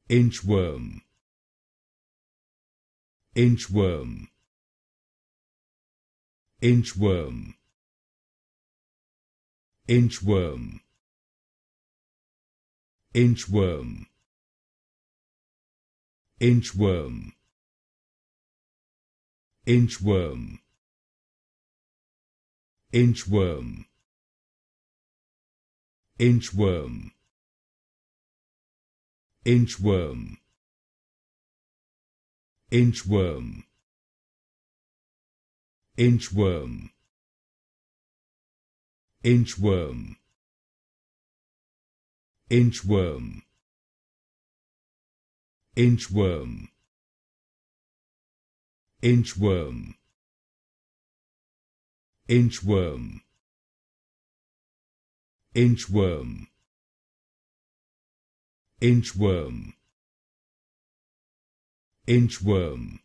Inchworm, inchworm, inchworm, inchworm, inchworm, inchworm, inchworm, inchworm, inchworm, inchworm, inchworm, inchworm, inchworm, inchworm, inchworm, inchworm, inchworm, inchworm, inchworm, inchworm,